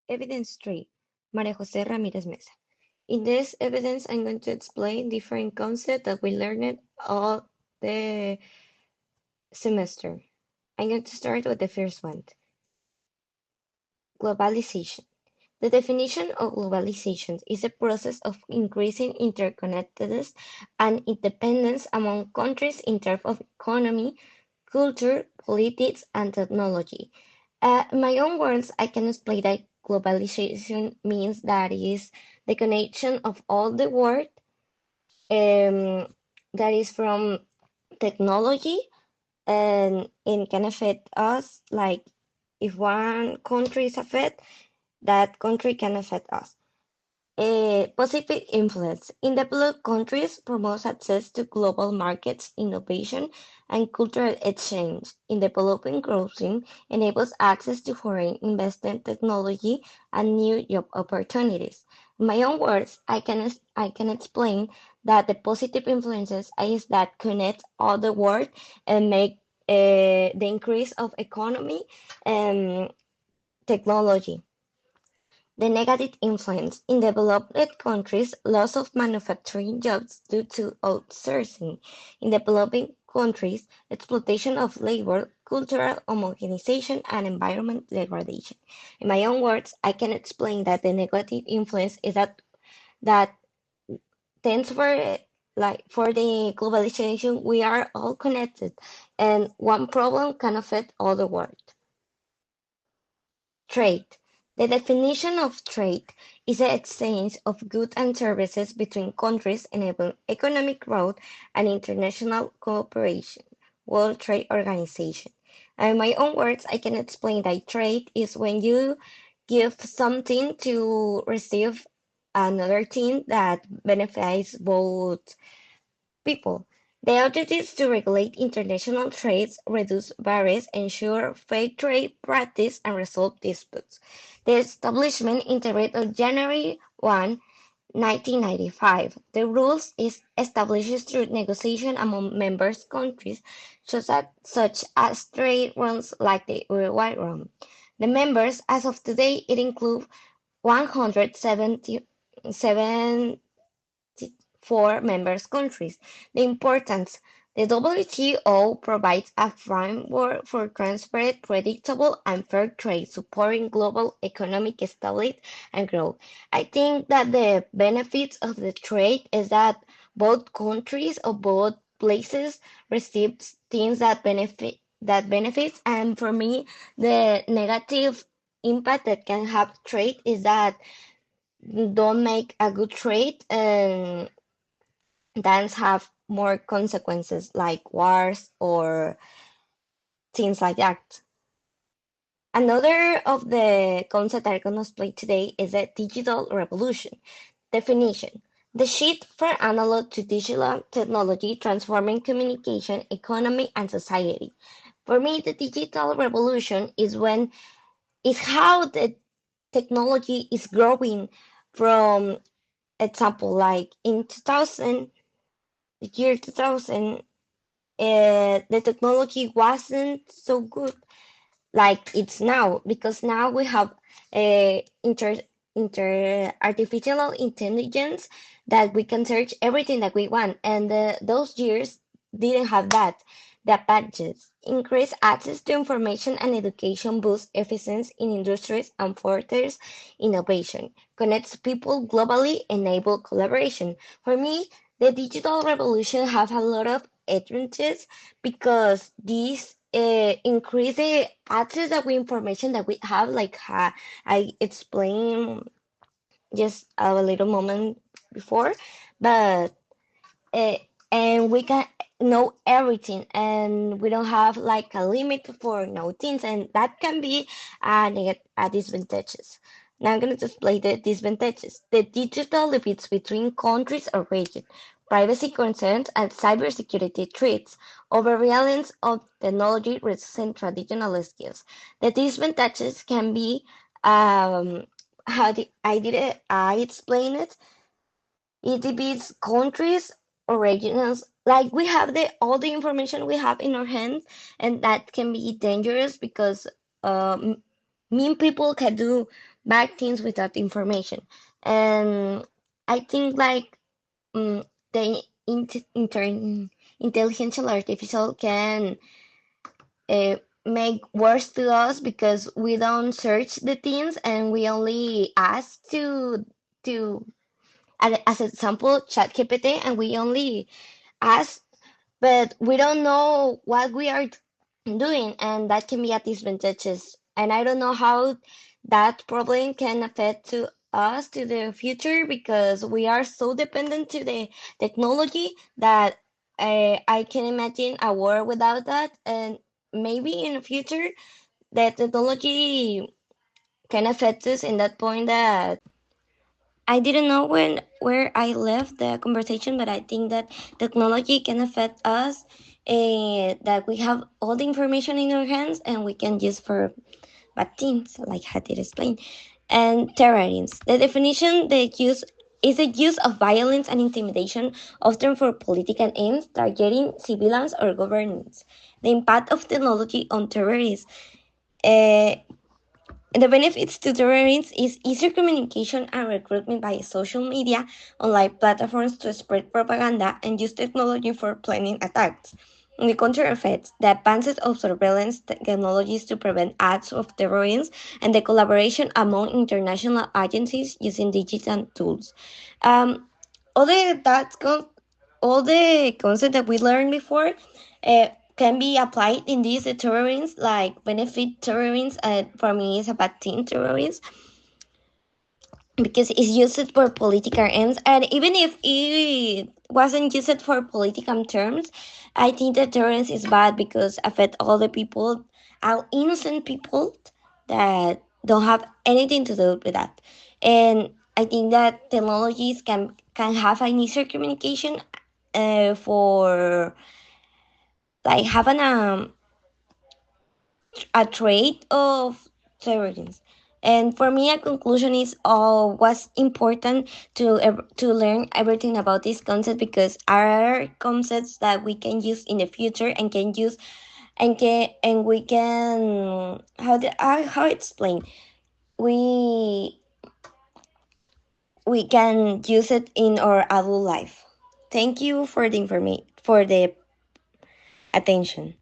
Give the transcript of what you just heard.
Evidence 3, María José Ramírez Mesa. In this evidence, I'm going to explain different concepts that we learned all the semester. I'm going to start with the first one, globalization. The definition of globalization is a process of increasing interconnectedness and independence among countries in terms of economy, culture, politics, and technology. In my own words, I can explain that globalization means that is the connection of all the world that is from technology and it can affect us like if one country is affected, that country can affect us. A positive influence in developed countries promotes access to global markets, innovation, and cultural exchange. In developing countries, enables access to foreign investment, technology, and new job opportunities. In my own words, I can explain that the positive influences is that connect all the world and make the increase of economy and technology. The negative influence in developed countries, loss of manufacturing jobs due to outsourcing. In developing countries, exploitation of labor, cultural homogenization, and environment degradation. In my own words, I can explain that the negative influence is that thanks for for the globalization, we are all connected, and one problem can affect all the world. Trade. The definition of trade is the exchange of goods and services between countries enabling economic growth and international cooperation. World Trade Organization. In my own words, I can explain that trade is when you give something to receive another thing that benefits both people. The objective is to regulate international trade, reduce barriers, ensure fair trade practice, and resolve disputes. The establishment integrated on January 1, 1995. The rules is established through negotiation among member countries, such as trade rules like the Uruguay Room. The members, as of today, it includes 177 for member countries. The importance. The WTO provides a framework for transparent, predictable, and fair trade, supporting global economic stability and growth. I think that the benefits of the trade is that both countries or both places receive things that benefits, and for me, the negative impact that can have trade is that don't make a good trade and dance have more consequences like wars or things like that. Another of the concepts I'm going to explain today is the digital revolution. Definition. The shift from analog to digital technology transforming communication, economy, and society. For me, the digital revolution is how the technology is growing from example like in 2000, the year 2000, the technology wasn't so good like it's now because now we have inter artificial intelligence that we can search everything that we want, and those years didn't have that. The advantages increase access to information and education, boost efficiency in industries, and fosters innovation, connects people globally, enable collaboration. For me, the digital revolution have a lot of advantages because these increase the access that we information that we have like I explained just a little moment before, but uh, and we can know everything and we don't have like a limit for know things, and that can be a disadvantages. Now I'm going to display the disadvantages. The digital debates between countries or regions, privacy concerns and cybersecurity threats, over-reliance on technology resistant traditional skills. The disadvantages can be I explain it. It depends countries or regions. Like we have the all the information we have in our hands, and that can be dangerous because um, mean people can do bad things without information. And I think like the intelligential artificial can uh, make worse to us because we don't search the things and we only ask to as example ChatGPT and we only ask, but we don't know what we are doing, and that can be a disadvantages. And I don't know how that problem can affect to us to the future because we are so dependent to the technology that I can imagine a world without that. And maybe in the future, the technology can affect us in that point that I didn't know when where I left the conversation, but I think that technology can affect us. That we have all the information in our hands and we can use for bad things, like I did explain. And terrorism. The definition the use is the use of violence and intimidation, often for political aims, targeting civilians or governments. The impact of technology on terrorists. Uh, the benefits to terrorists is easier communication and recruitment by social media, online platforms to spread propaganda, and use technology for planning attacks. The counter effects, the advances of surveillance technologies to prevent acts of terrorism, and the collaboration among international agencies using digital tools. Um, all the all the concept that we learned before uh, can be applied in these terrorism, like benefit terrorism. For me, it's a bad thing terrorism because it's used for political ends, and even if it wasn't used for political terms, I think that terrorism is bad because affect all the people, all innocent people that don't have anything to do with that. And I think that technologies can have an easier communication for like having a trait of terrorism. And for me, a conclusion is all was important to learn everything about this concept because are concepts that we can use in the future and can use and we can how explain we we can use it in our adult life. Thank you for the information for the attention.